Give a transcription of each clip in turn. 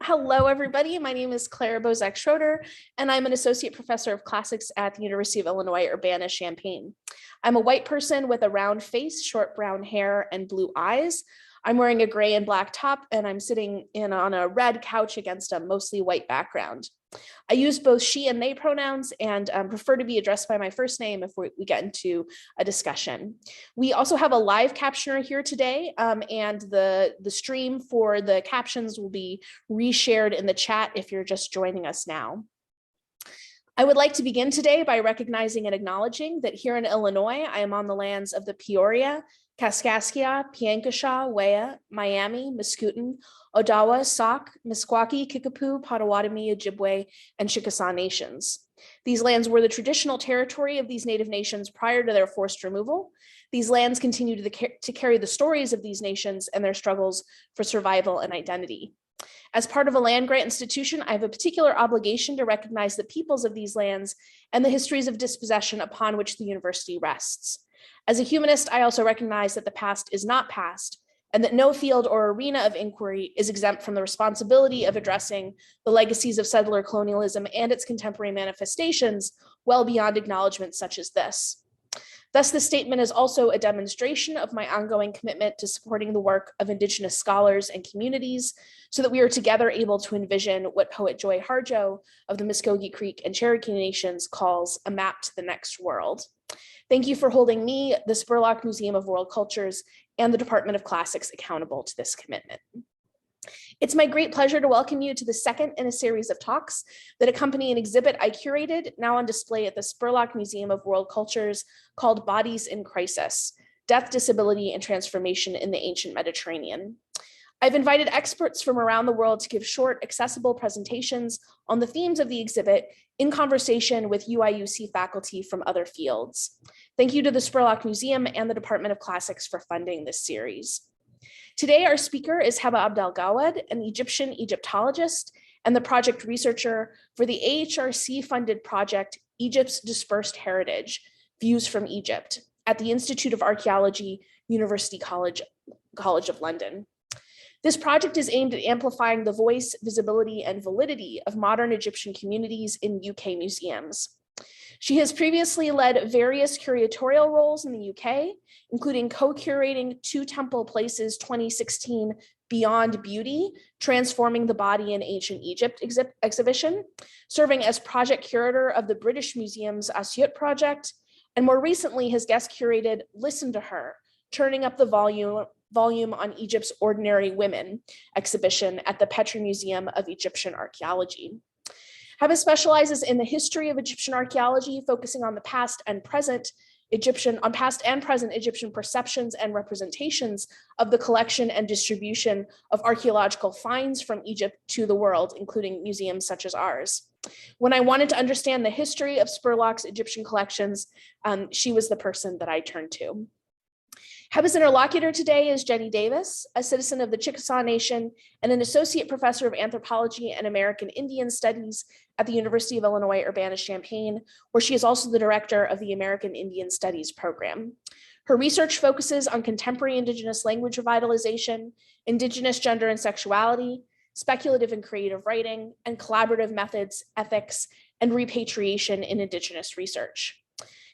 Hello, everybody. My name is Clara Bosak-Schroeder, and I'm an associate professor of classics at the University of Illinois, Urbana-Champaign. I'm a white person with a round face, short brown hair, and blue eyes. I'm wearing a gray and black top, and I'm sitting on a red couch against a mostly white background. I use both she and they pronouns and prefer to be addressed by my first name if we get into a discussion. We also have a live captioner here today, and the stream for the captions will be reshared in the chat if you're just joining us now. I would like to begin today by recognizing and acknowledging that here in Illinois, I am on the lands of the Peoria, Kaskaskia, Piankashaw, Wea, Miami, Muscooten, Odawa, Sauk, Meskwaki, Kickapoo, Potawatomi, Ojibwe, and Chickasaw nations. These lands were the traditional territory of these Native nations prior to their forced removal. These lands continue to carry the stories of these nations and their struggles for survival and identity. As part of a land-grant institution, I have a particular obligation to recognize the peoples of these lands and the histories of dispossession upon which the university rests. As a humanist, I also recognize that the past is not past, and that no field or arena of inquiry is exempt from the responsibility of addressing the legacies of settler colonialism and its contemporary manifestations well beyond acknowledgments such as this. Thus, this statement is also a demonstration of my ongoing commitment to supporting the work of Indigenous scholars and communities so that we are together able to envision what poet Joy Harjo of the Muskogee Creek and Cherokee Nations calls a map to the next world. Thank you for holding me, the Spurlock Museum of World Cultures, and the Department of Classics accountable to this commitment. It's my great pleasure to welcome you to the second in a series of talks that accompany an exhibit I curated, now on display at the Spurlock Museum of World Cultures, called Bodies in Crisis: Death, Disability, and Transformation in the Ancient Mediterranean. I've invited experts from around the world to give short, accessible presentations on the themes of the exhibit in conversation with UIUC faculty from other fields. Thank you to the Spurlock Museum and the Department of Classics for funding this series. Today, our speaker is Heba Abd el Gawad, an Egyptian Egyptologist and the project researcher for the AHRC-funded project Egypt's Dispersed Heritage, Views from Egypt, at the Institute of Archaeology, University College of London. This project is aimed at amplifying the voice, visibility, and validity of modern Egyptian communities in UK museums. She has previously led various curatorial roles in the UK, including co-curating Two Temple Places 2016 Beyond Beauty, Transforming the Body in Ancient Egypt exhibition, serving as project curator of the British Museum's Asyut project, and more recently has guest curated Listen to Her, Turning Up the Volume on Egypt's Ordinary Women exhibition at the Petrie Museum of Egyptian Archaeology. Heba specializes in the history of Egyptian archaeology, focusing on the past and present Egyptian perceptions and representations of the collection and distribution of archaeological finds from Egypt to the world, including museums such as ours. When I wanted to understand the history of Spurlock's Egyptian collections, she was the person that I turned to. Heba's interlocutor today is Jenny Davis, a citizen of the Chickasaw Nation and an associate professor of anthropology and American Indian Studies at the University of Illinois Urbana-Champaign, where she is also the director of the American Indian Studies program. Her research focuses on contemporary Indigenous language revitalization, Indigenous gender and sexuality, speculative and creative writing, and collaborative methods, ethics, and repatriation in Indigenous research.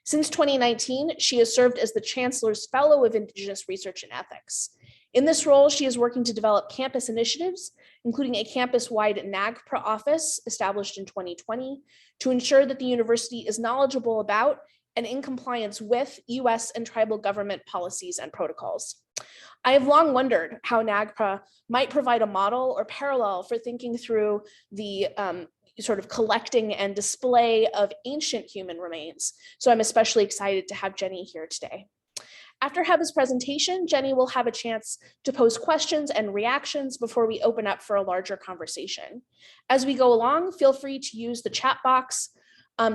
Since 2019, she has served as the Chancellor's Fellow of Indigenous Research and Ethics. In this role, she is working to develop campus initiatives, including a campus-wide NAGPRA office established in 2020, to ensure that the university is knowledgeable about and in compliance with US and tribal government policies and protocols. I have long wondered how NAGPRA might provide a model or parallel for thinking through the sort of collecting and display of ancient human remains. So I'm especially excited to have Jenny here today. After Heba's presentation, Jenny will have a chance to pose questions and reactions before we open up for a larger conversation. As we go along, feel free to use the chat box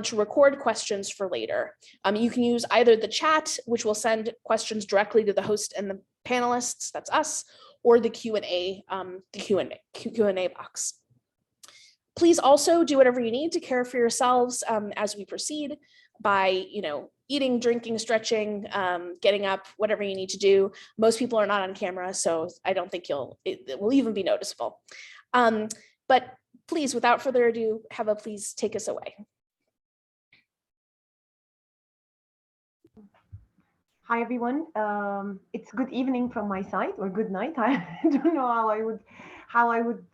to record questions for later. You can use either the chat, which will send questions directly to the host and the panelists, that's us, or the Q&A box. Please also do whatever you need to care for yourselves as we proceed by, eating, drinking, stretching, getting up, whatever you need to do. Most people are not on camera, so I don't think it will even be noticeable. But please, without further ado, Heba, please take us away. Hi, everyone. It's good evening from my side, or good night. I don't know how I would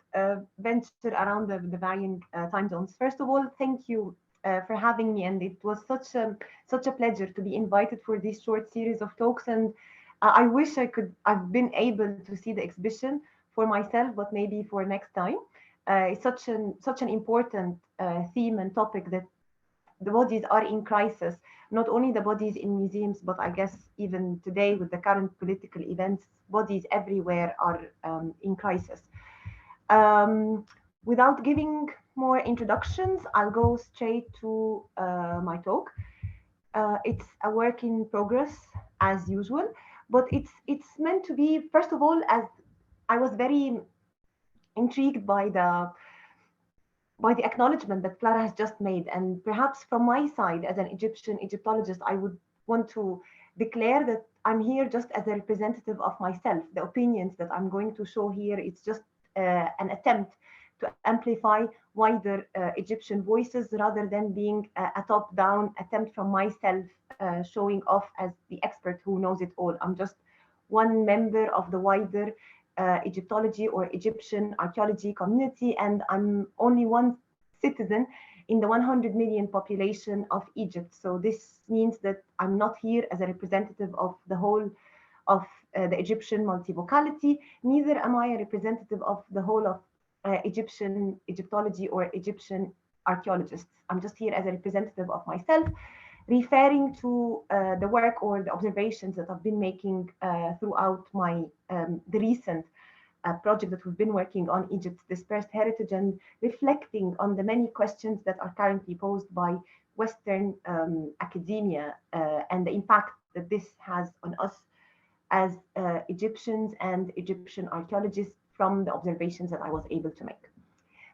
venture around the varying time zones. First of all, thank you for having me, and it was such a pleasure to be invited for this short series of talks. And I wish I've been able to see the exhibition for myself, but maybe for next time. It's such an important theme and topic, that the bodies are in crisis, not only the bodies in museums, but I guess even today with the current political events, bodies everywhere are in crisis. Without giving more introductions, I'll go straight to my talk. It's a work in progress as usual, but it's meant to be, first of all, as I was very intrigued by the acknowledgement that Clara has just made. And perhaps from my side, as an Egyptologist, I would want to declare that I'm here just as a representative of myself. The opinions that I'm going to show here, it's just an attempt to amplify wider Egyptian voices, rather than being a top-down attempt from myself showing off as the expert who knows it all. I'm just one member of the wider Egyptology or Egyptian archaeology community, and I'm only one citizen in the 100 million population of Egypt. So this means that I'm not here as a representative of the whole of the Egyptian multivocality, neither am I a representative of the whole of Egyptian Egyptology or Egyptian archaeologists. I'm just here as a representative of myself, referring to the work or the observations that I've been making throughout the recent project that we've been working on, Egypt's dispersed heritage, and reflecting on the many questions that are currently posed by Western academia and the impact that this has on us as Egyptians and Egyptian archaeologists from the observations that I was able to make.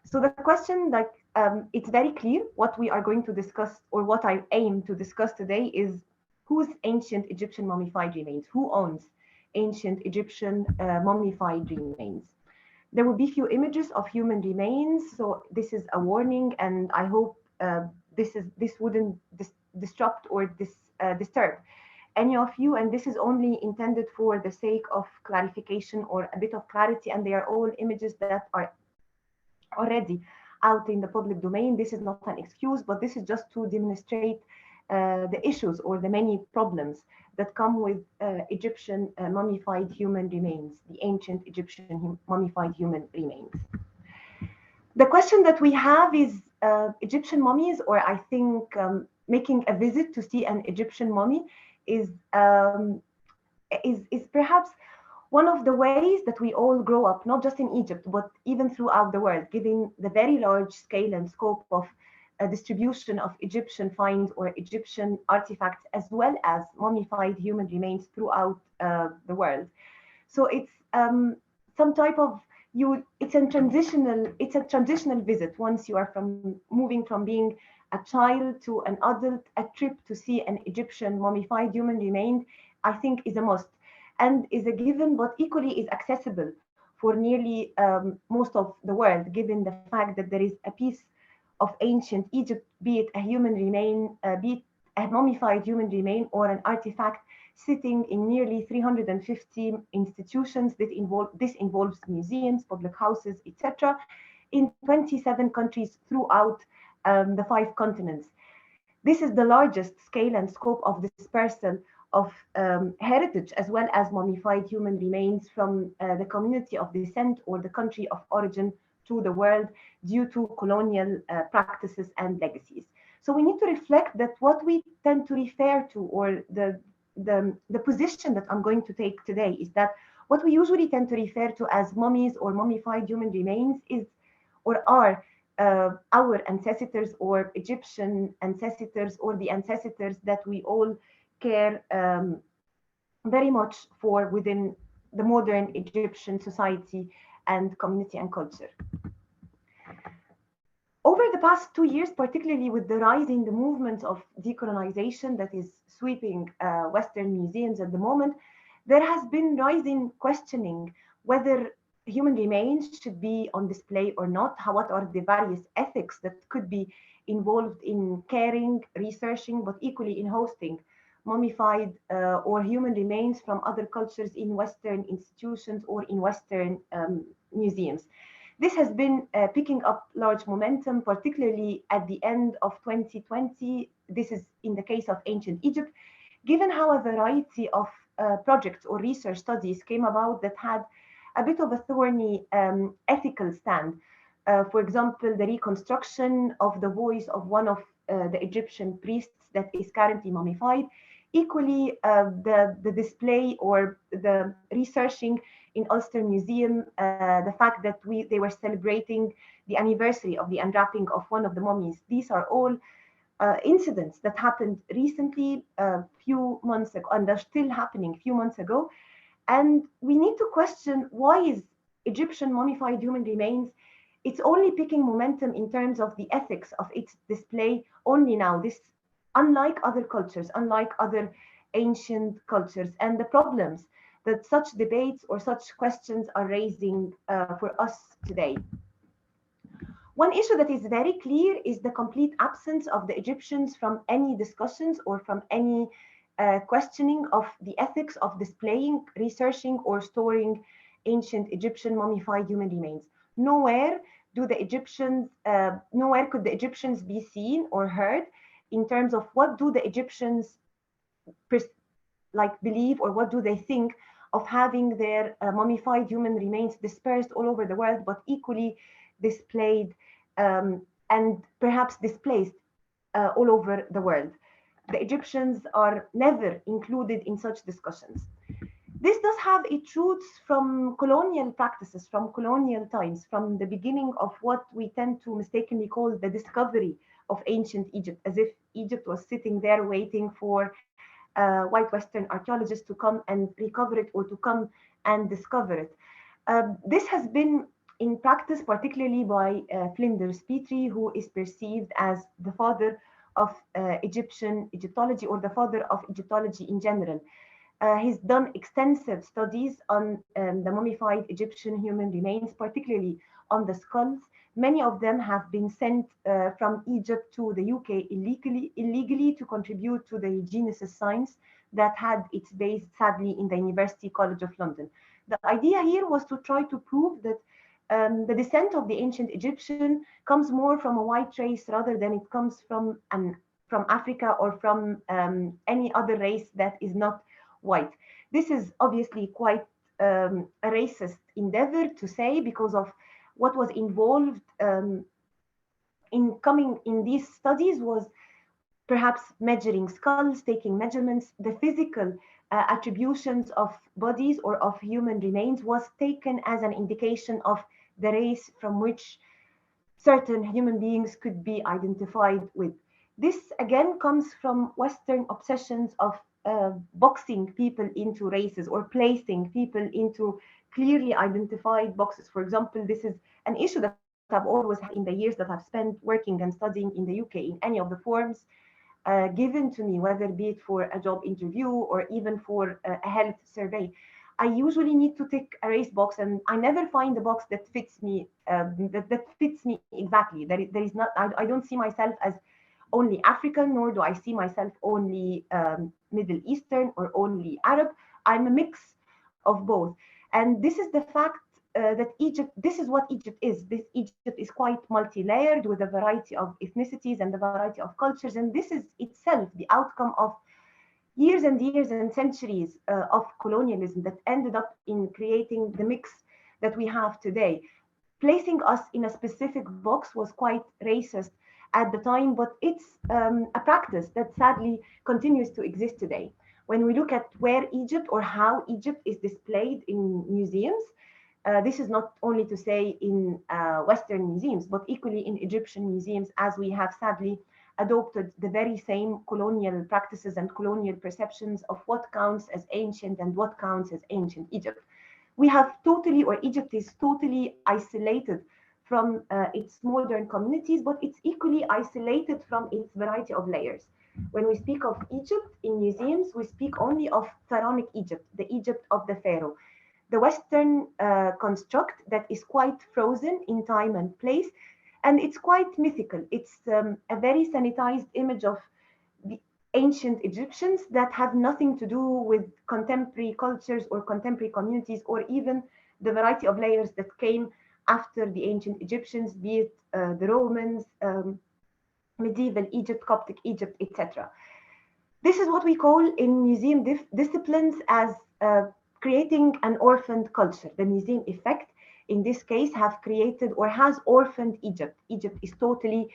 So the question, it's very clear what we are going to discuss, or what I aim to discuss today, is whose ancient Egyptian mummified remains? Who owns ancient Egyptian mummified remains? There will be few images of human remains, so this is a warning, and I hope this wouldn't disrupt or disturb any of you, and this is only intended for the sake of clarification or a bit of clarity, and they are all images that are already out in the public domain. This is not an excuse, but this is just to demonstrate the issues or the many problems that come with Egyptian mummified human remains, the ancient Egyptian mummified human remains. The question that we have is Egyptian mummies, or I think making a visit to see an Egyptian mummy is perhaps one of the ways that we all grow up, not just in Egypt, but even throughout the world, given the very large scale and scope of distribution of Egyptian finds or Egyptian artifacts, as well as mummified human remains throughout the world. So it's some type of it's a transitional visit. Once you are moving from being a child to an adult, a trip to see an Egyptian mummified human remain, I think, is a must, and is a given, but equally is accessible for nearly most of the world, given the fact that there is a piece of ancient Egypt, be it a human remain, be it a mummified human remain, or an artifact sitting in nearly 350 institutions. This involves museums, public houses, etc., in 27 countries throughout the 5 continents. This is the largest scale and scope of dispersal of heritage, as well as mummified human remains from the community of descent or the country of origin to the world, due to colonial practices and legacies. So we need to reflect that what we tend to refer to, or the position that I'm going to take today, is that what we usually tend to refer to as mummies or mummified human remains is, or are, our ancestors or Egyptian ancestors, or the ancestors that we all care very much for within the modern Egyptian society and community and culture. Over the past 2 years, particularly with the rise in the movement of decolonization that is sweeping Western museums at the moment, there has been rising questioning whether human remains should be on display or not, what are the various ethics that could be involved in caring, researching, but equally in hosting mummified or human remains from other cultures in Western institutions or in Western museums. This has been picking up large momentum, particularly at the end of 2020. This is in the case of ancient Egypt, given how a variety of projects or research studies came about that had a bit of a thorny ethical stand. For example, the reconstruction of the voice of one of the Egyptian priests that is currently mummified. Equally, the display or the researching in Ulster Museum, the fact that they were celebrating the anniversary of the unwrapping of one of the mummies. These are all incidents that happened recently, a few months ago, and they're still happening a few months ago. And we need to question, why is Egyptian mummified human remains, it's only picking momentum in terms of the ethics of its display only now. This, unlike other cultures, unlike other ancient cultures, and the problems that such debates or such questions are raising for us today. One issue that is very clear is the complete absence of the Egyptians from any discussions or from any questioning of the ethics of displaying, researching, or storing ancient Egyptian mummified human remains. Nowhere could the Egyptians be seen or heard in terms of what do the Egyptians believe, or what do they think of having their mummified human remains dispersed all over the world, but equally displayed and perhaps displaced all over the world. The Egyptians are never included in such discussions. This does have its roots from colonial practices, from colonial times, from the beginning of what we tend to mistakenly call the discovery of ancient Egypt, as if Egypt was sitting there waiting for white Western archaeologists to come and recover it, or to come and discover it. This has been in practice, particularly by Flinders Petrie, who is perceived as the father of Egyptian Egyptology, or the father of Egyptology in general. He's done extensive studies on the mummified Egyptian human remains, particularly on the skulls. Many of them have been sent from Egypt to the UK illegally to contribute to the eugenesis science that had its base, sadly, in the University College of London. The idea here was to try to prove that the descent of the ancient Egyptian comes more from a white race rather than it comes from Africa or from any other race that is not white. This is obviously quite a racist endeavor to say, because of what was involved in coming in these studies was perhaps measuring skulls, taking measurements. The physical attributions of bodies or of human remains was taken as an indication of the race from which certain human beings could be identified with. This again comes from Western obsessions of boxing people into races, or placing people into clearly identified boxes. For example, this is an issue that I've always had in the years that I've spent working and studying in the UK, in any of the forms given to me, whether be it for a job interview or even for a health survey. I usually need to tick a race box, and I never find a box that fits me. That fits me exactly. There is not. I don't see myself as only African, nor do I see myself only Middle Eastern or only Arab. I'm a mix of both, and this is the fact that Egypt. This is what Egypt is. This Egypt is quite multi-layered, with a variety of ethnicities and a variety of cultures, and this is itself the outcome of years and years and centuries of colonialism that ended up in creating the mix that we have today. Placing us in a specific box was quite racist at the time, but it's a practice that sadly continues to exist today. When we look at where Egypt, or how Egypt is displayed in museums, this is not only to say in Western museums, but equally in Egyptian museums, as we have sadly adopted the very same colonial practices and colonial perceptions of what counts as ancient and what counts as ancient Egypt. We have totally, or Egypt is totally isolated from its modern communities, but it's equally isolated from its variety of layers. When we speak of Egypt in museums, we speak only of pharaonic Egypt, the Egypt of the pharaoh. the Western construct that is quite frozen in time and place, and it's quite mythical. It's a very sanitized image of the ancient Egyptians that have nothing to do with contemporary cultures or contemporary communities, or even the variety of layers that came after the ancient Egyptians, be it the Romans, medieval Egypt, Coptic Egypt, etc. This is what we call in museum disciplines as creating an orphaned culture. The museum effect, in this case, have created or has orphaned Egypt. Egypt is totally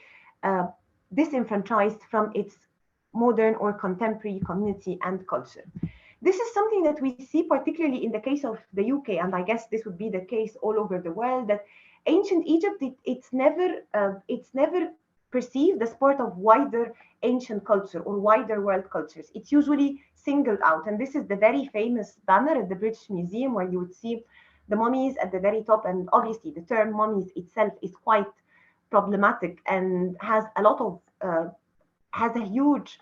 uh, disenfranchised from its modern or contemporary community and culture. This is something that we see particularly in the case of the UK, and I guess this would be the case all over the world. That ancient Egypt, it's never perceived as part of wider ancient culture or wider world cultures. It's usually singled out, and this is the very famous banner at the British Museum where you would see the mummies at the very top. And obviously, the term mummies itself is quite problematic and has a lot of has a huge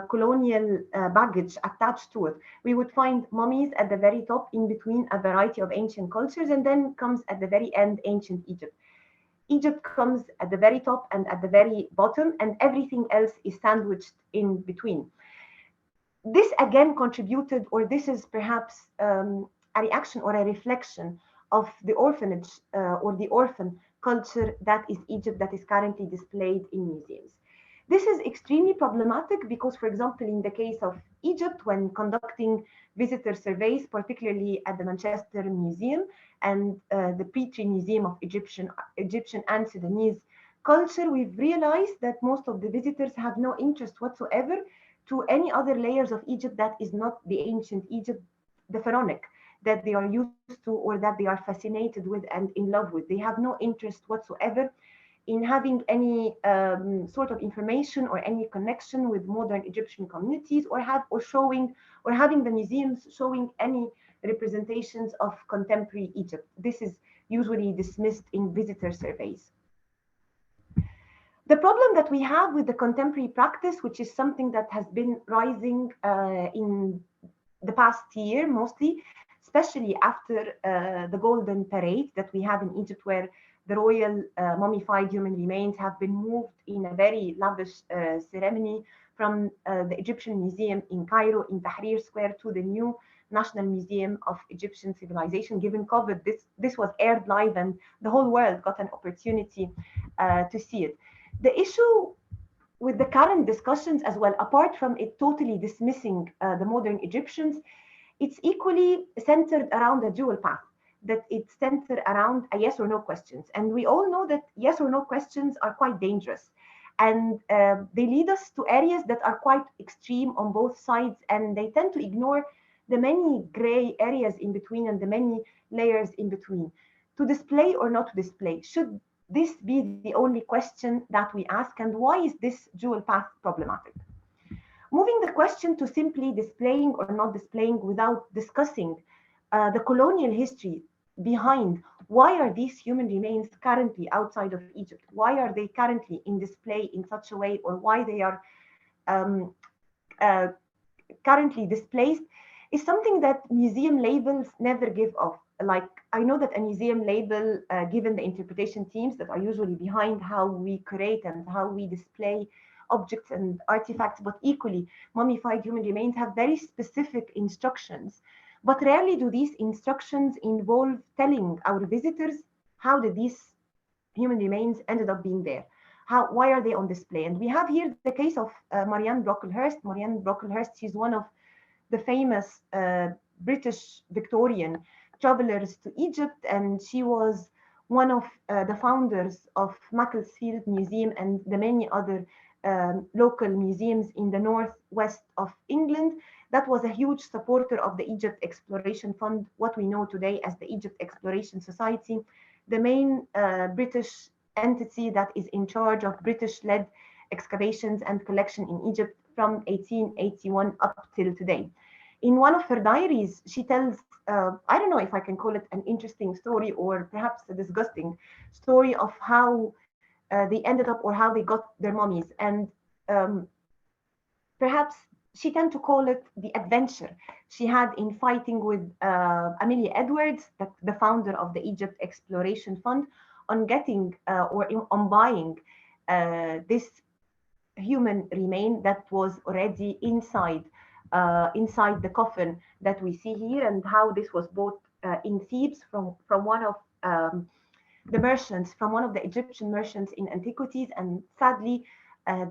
colonial baggage attached to it. We would find mummies at the very top in between a variety of ancient cultures, and then comes at the very end ancient Egypt. Egypt comes at the very top and at the very bottom, and everything else is sandwiched in between. This again contributed, or this is perhaps a reaction or a reflection of the orphanage or the orphan culture that is Egypt, that is currently displayed in museums. This is extremely problematic because, for example, in the case of Egypt, when conducting visitor surveys, particularly at the Manchester Museum and the Petrie Museum of Egyptian and Sudanese culture, we've realized that most of the visitors have no interest whatsoever to any other layers of Egypt that is not the ancient Egypt, the pharaonic, that they are used to or that they are fascinated with and in love with. They have no interest whatsoever in having any sort of information or any connection with modern Egyptian communities, or showing or having the museums showing any representations of contemporary Egypt. This is usually dismissed in visitor surveys. The problem that we have with the contemporary practice, which is something that has been rising in the past year mostly, especially after the Golden Parade that we have in Egypt, where the royal mummified human remains have been moved in a very lavish ceremony from the Egyptian Museum in Cairo in Tahrir Square to the new National Museum of Egyptian Civilization. Given COVID, this was aired live and the whole world got an opportunity to see it. The issue with the current discussions as well, apart from it totally dismissing the modern Egyptians, it's equally centered around a dual path, that it's centered around a yes or no questions. And we all know that yes or no questions are quite dangerous. And they lead us to areas that are quite extreme on both sides, and they tend to ignore the many gray areas in between and the many layers in between. To display or not to display, should this be the only question that we ask, and why is this dual path problematic? Moving the question to simply displaying or not displaying without discussing the colonial history behind why are these human remains currently outside of Egypt? Why are they currently in display in such a way, or why they are um, uh, currently displaced, is something that museum labels never give off. Like, I know that a museum label, given the interpretation teams that are usually behind how we curate and how we display objects and artifacts, but equally mummified human remains have very specific instructions. But rarely do these instructions involve telling our visitors how did these human remains ended up being there. Why are they on display? And we have here the case of Marianne Brocklehurst. Marianne Brocklehurst, she's one of the famous British Victorian travelers to Egypt, and she was one of the founders of Macclesfield Museum and the many other local museums in the northwest of England. That was a huge supporter of the Egypt Exploration Fund, what we know today as the Egypt Exploration Society, the main British entity that is in charge of British-led excavations and collection in Egypt from 1881 up till today. In one of her diaries, she tells, I don't know if I can call it an interesting story or perhaps a disgusting story of how they ended up or how they got their mummies. And perhaps she tended to call it the adventure she had in fighting with Amelia Edwards, the founder of the Egypt Exploration Fund, on getting on buying this human remain that was already inside the coffin that we see here, and how this was bought in Thebes from one of the merchants, from one of the Egyptian merchants in antiquities. And sadly,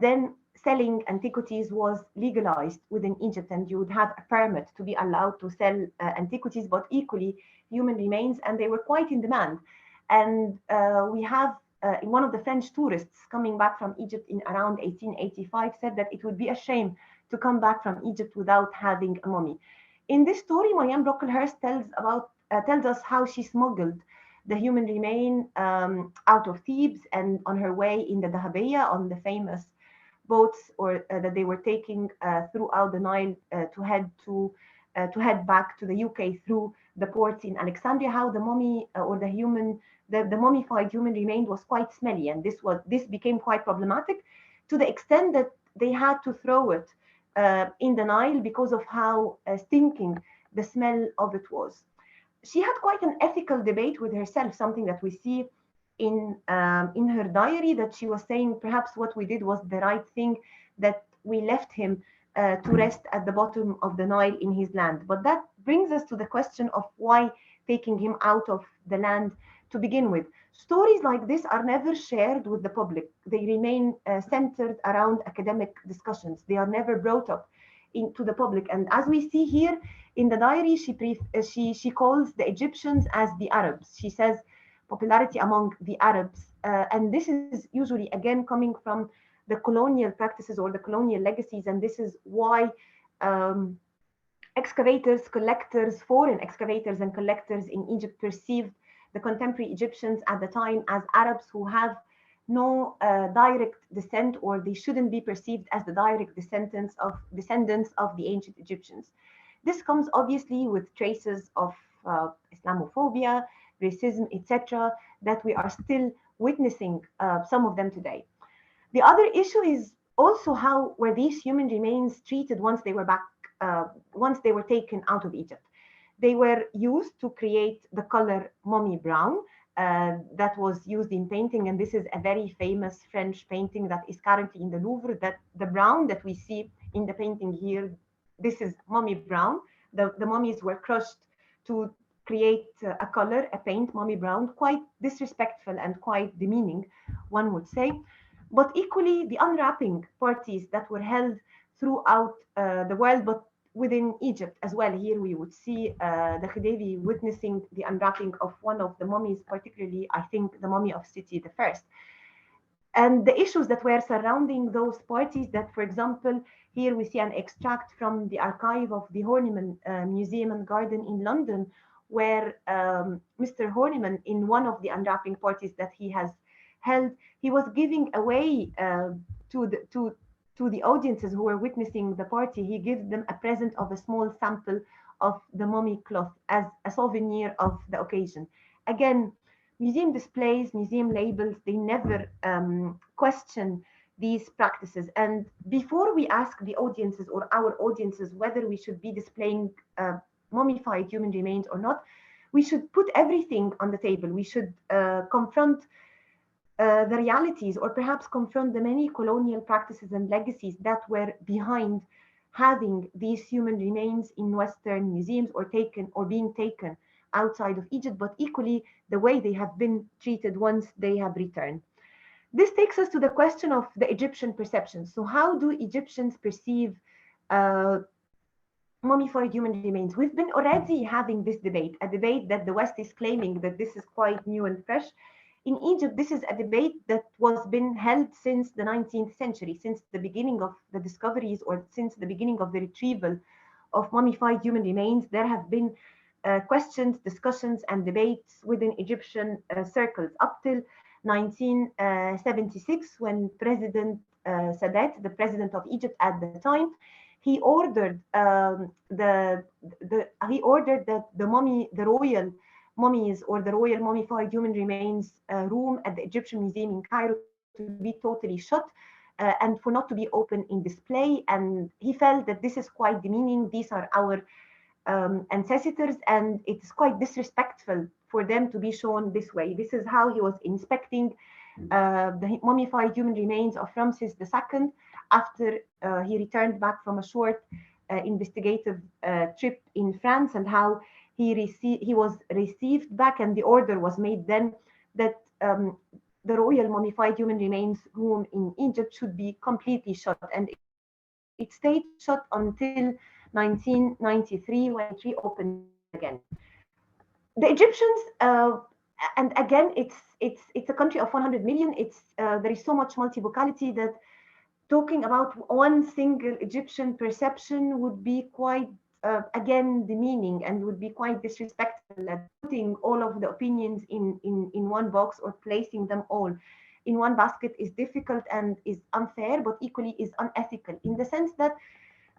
then selling antiquities was legalized within Egypt, and you would have a permit to be allowed to sell antiquities, but equally human remains, and they were quite in demand. And we have one of the French tourists coming back from Egypt in around 1885 said that it would be a shame to come back from Egypt without having a mummy. In this story, Marianne Brocklehurst tells us how she smuggled the human remain out of Thebes, and on her way in the Dahabeya, on the famous boats or that they were taking throughout the Nile to head back to the UK through the ports in Alexandria, how the mummy or the mummified human remain was quite smelly, and this became quite problematic to the extent that they had to throw it in the Nile because of how stinking the smell of it was. She had quite an ethical debate with herself, something that we see in her diary, that she was saying perhaps what we did was the right thing, that we left him to rest at the bottom of the Nile in his land. But that brings us to the question of why taking him out of the land to begin with. Stories like this are never shared with the public. They remain centered around academic discussions. They are never brought up into the public. And as we see here in the diary, she calls the Egyptians as the Arabs. She says popularity among the Arabs. And this is usually, again, coming from the colonial practices or the colonial legacies. And this is why excavators, collectors, foreign excavators and collectors in Egypt perceived the contemporary Egyptians at the time as Arabs who have no direct descent, or they shouldn't be perceived as the direct descendants of the ancient Egyptians. This comes obviously with traces of Islamophobia, racism, etc., that we are still witnessing some of them today. The other issue is also how were these human remains treated once they were once they were taken out of Egypt. They were used to create the color mummy brown that was used in painting, and this is a very famous French painting that is currently in the Louvre. That the brown that we see in the painting here, this is mummy brown. The mummies were crushed to create a color, a paint, mummy brown, quite disrespectful and quite demeaning, one would say. But equally, the unwrapping parties that were held throughout the world, but within Egypt as well. Here we would see the Khedive witnessing the unwrapping of one of the mummies, particularly, I think, the mummy of Seti I. And the issues that were surrounding those parties, that, for example, here we see an extract from the archive of the Horniman Museum and Garden in London, where Mr. Horniman, in one of the unwrapping parties that he has held, he was giving away to the audiences who were witnessing the party. He gives them a present of a small sample of the mummy cloth as a souvenir of the occasion. Again, museum displays, museum labels, they never question these practices. And before we ask the audiences or our audiences whether we should be displaying mummified human remains or not, we should put everything on the table. We should confront the realities, or perhaps confront the many colonial practices and legacies that were behind having these human remains in Western museums or being taken outside of Egypt, but equally the way they have been treated once they have returned. This takes us to the question of the Egyptian perception. So how do Egyptians perceive mummified human remains? We've been already having this debate, a debate that the West is claiming that this is quite new and fresh. In Egypt, this is a debate that was been held since the 19th century, since the beginning of the discoveries or since the beginning of the retrieval of mummified human remains. There have been questions, discussions, and debates within Egyptian circles up till 1976, when President Sadat, the president of Egypt at the time, he ordered that the royal mummies, or the royal mummified human remains room at the Egyptian Museum in Cairo, to be totally shut. and for not to be open in display. And he felt that this is quite demeaning. These are our ancestors, and it's quite disrespectful for them to be shown this way. This is how he was inspecting the mummified human remains of Ramses II after he returned back from a short investigative trip in France, and how he was received back, and the order was made then that the royal mummified human remains room in Egypt should be completely shut, and it stayed shut until 1993 when it reopened again. The Egyptians, and again, it's a country of 100 million. There is so much multivocality that talking about one single Egyptian perception would be quite, again, demeaning, and would be quite disrespectful. At putting all of the opinions in one box or placing them all in one basket is difficult and is unfair, but equally is unethical, in the sense that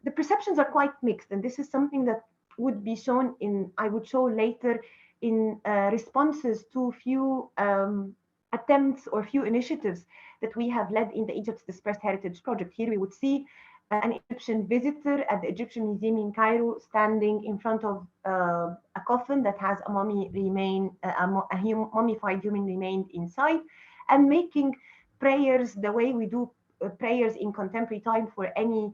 the perceptions are quite mixed. And this is something that would be shown I would show later in responses to few attempts or few initiatives that we have led in the Egypt's Dispersed Heritage Project. Here we would see an Egyptian visitor at the Egyptian Museum in Cairo standing in front of a coffin that has a mummified human remain inside, and making prayers the way we do prayers in contemporary time for any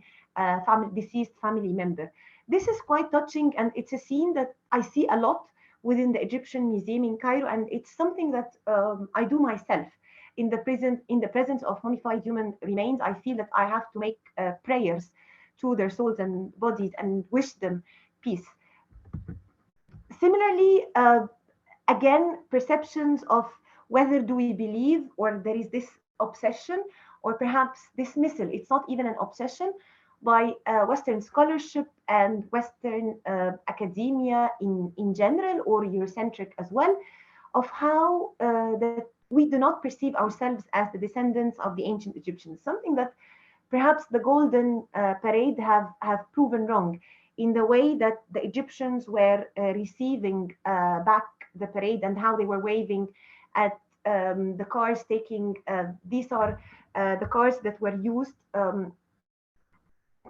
deceased family member. This is quite touching, and it's a scene that I see a lot within the Egyptian Museum in Cairo, and it's something that I do myself. In the presence of mummified human remains, I feel that I have to make prayers to their souls and bodies and wish them peace. Similarly, again, perceptions of whether do we believe, or there is this obsession or perhaps dismissal. It's not even an obsession by Western scholarship and Western academia in general, or Eurocentric as well, of how that we do not perceive ourselves as the descendants of the ancient Egyptians. Something that perhaps the Golden Parade have proven wrong, in the way that the Egyptians were receiving back the parade, and how they were waving at the cars taking, these are the cars that were used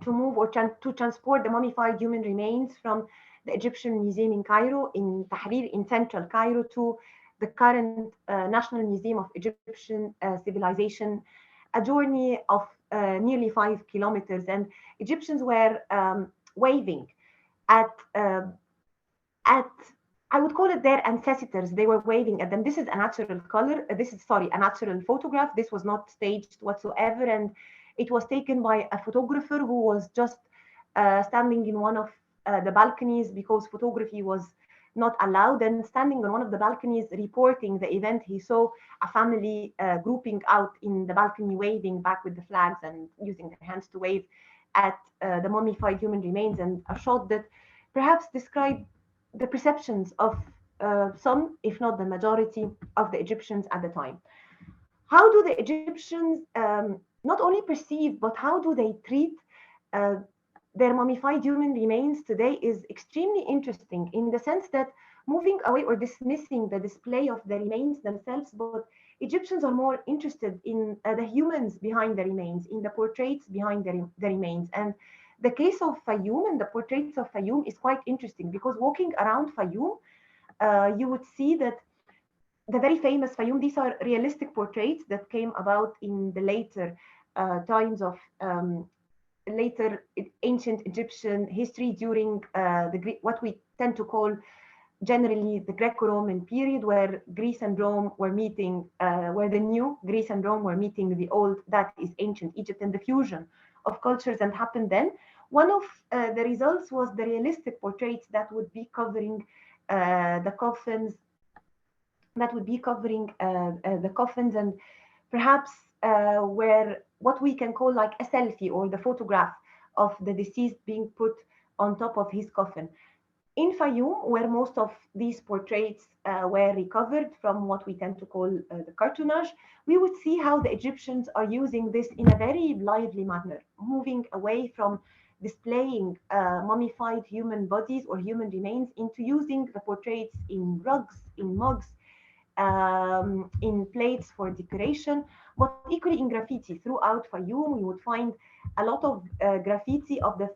to move or to transport the mummified human remains from the Egyptian Museum in Cairo, in Tahrir, in central Cairo, to the current National Museum of Egyptian Civilization, a journey of nearly 5 kilometers. And Egyptians were waving at I would call it their ancestors. They were waving at them. This is a natural color. A natural photograph. This was not staged whatsoever, and it was taken by a photographer who was just standing in one of the balconies, because photography was not allowed. And standing on one of the balconies, reporting the event, he saw a family grouping out in the balcony, waving back with the flags and using their hands to wave at the mummified human remains. And a shot that perhaps described the perceptions of some, if not the majority, of the Egyptians at the time. How do the Egyptians not only perceive, but how do they treat their mummified human remains today is extremely interesting, in the sense that moving away or dismissing the display of the remains themselves, but Egyptians are more interested in the humans behind the remains, in the portraits behind the remains. And the case of Fayoum and the portraits of Fayoum is quite interesting, because walking around Fayoum, you would see that the very famous Fayoum, these are realistic portraits that came about in the later times of later ancient Egyptian history, during what we tend to call generally the Greco-Roman period, where Greece and Rome were meeting, where the new Greece and Rome were meeting the old, that is ancient Egypt, and the fusion of cultures that happened then. One of the results was the realistic portraits that would be covering the coffins, and perhaps where what we can call like a selfie, or the photograph of the deceased being put on top of his coffin. In Fayoum, where most of these portraits were recovered from what we tend to call the cartoonage, we would see how the Egyptians are using this in a very lively manner, moving away from displaying mummified human bodies or human remains, into using the portraits in rugs, in mugs, in plates for decoration, but equally in graffiti throughout Fayoum. We would find a lot of graffiti of the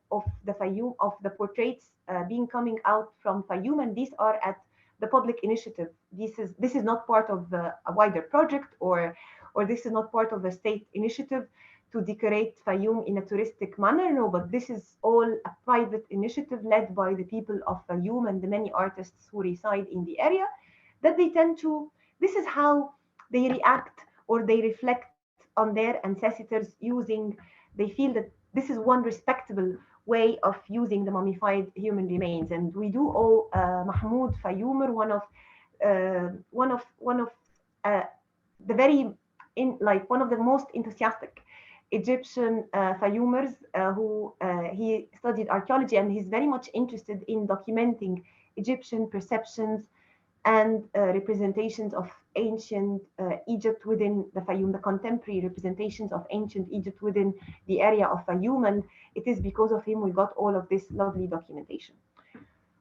Fayoum, of the portraits being coming out from Fayoum, and these are at the public initiative. This is not part of a wider project, or this is not part of a state initiative to decorate Fayoum in a touristic manner. No, but this is all a private initiative led by the people of Fayoum and the many artists who reside in the area, that they tend to, this is how they react or they reflect on their ancestors using, they feel that this is one respectable way of using the mummified human remains. And we do owe Mahmoud Fayoumer, one of the very one of the most enthusiastic Egyptian Fayoumers, who he studied archaeology, and he's very much interested in documenting Egyptian perceptions and representations of ancient Egypt within the Fayoum, the contemporary representations of ancient Egypt within the area of Fayoum. And it is because of him we got all of this lovely documentation.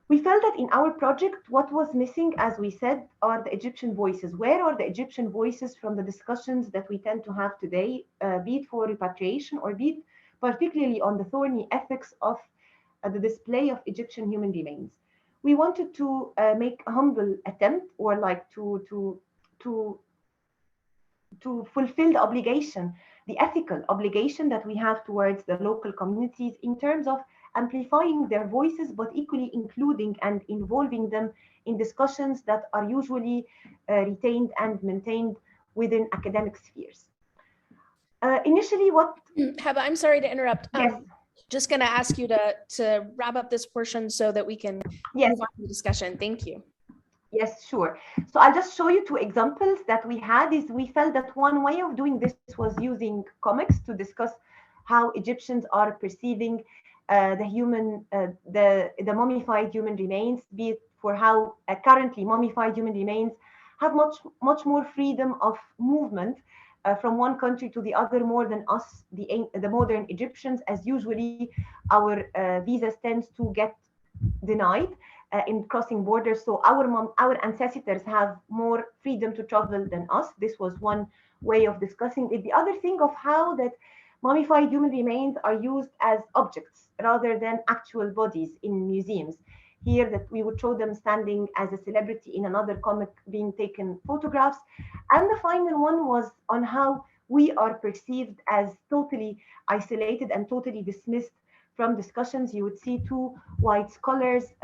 We felt that in our project, what was missing, as we said, are the Egyptian voices. Where are the Egyptian voices from the discussions that we tend to have today, be it for repatriation or be it particularly on the thorny ethics of the display of Egyptian human remains? We wanted to make a humble attempt, or like to fulfill the obligation, the ethical obligation that we have towards the local communities in terms of amplifying their voices, but equally including and involving them in discussions that are usually retained and maintained within academic spheres. Initially, what... Heba, I'm sorry to interrupt. Yes. Just going to ask you to wrap up this portion so that we can move on to the discussion. Thank you. Yes, sure. So I'll just show you two examples that we had. Is we felt that one way of doing this was using comics to discuss how Egyptians are perceiving the mummified human remains, be it for how currently mummified human remains have much more freedom of movement from one country to the other, more than us, the modern Egyptians, as usually our visas tend to get denied in crossing borders. So our ancestors have more freedom to travel than us. This was one way of discussing it. The other thing of how that mummified human remains are used as objects rather than actual bodies in museums. Here that we would show them standing as a celebrity in another comic being taken photographs. And the final one was on how we are perceived as totally isolated and totally dismissed from discussions. You would see two white scholars,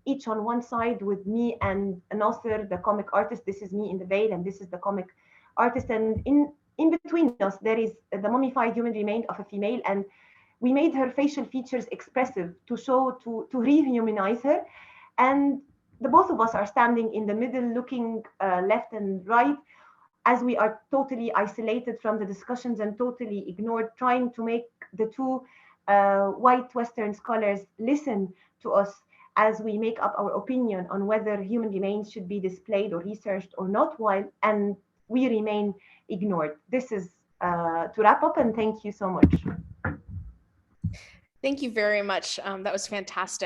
each on one side, with me and an author, the comic artist. This is me in the veil, and this is the comic artist. And in between us, there is the mummified human remain of a female, and we made her facial features expressive to show, to rehumanize her. And the both of us are standing in the middle, looking left and right, as we are totally isolated from the discussions and totally ignored, trying to make the two white Western scholars listen to us as we make up our opinion on whether human remains should be displayed or researched or not, and we remain ignored. This is to wrap up, and thank you so much. Thank you very much. That was fantastic.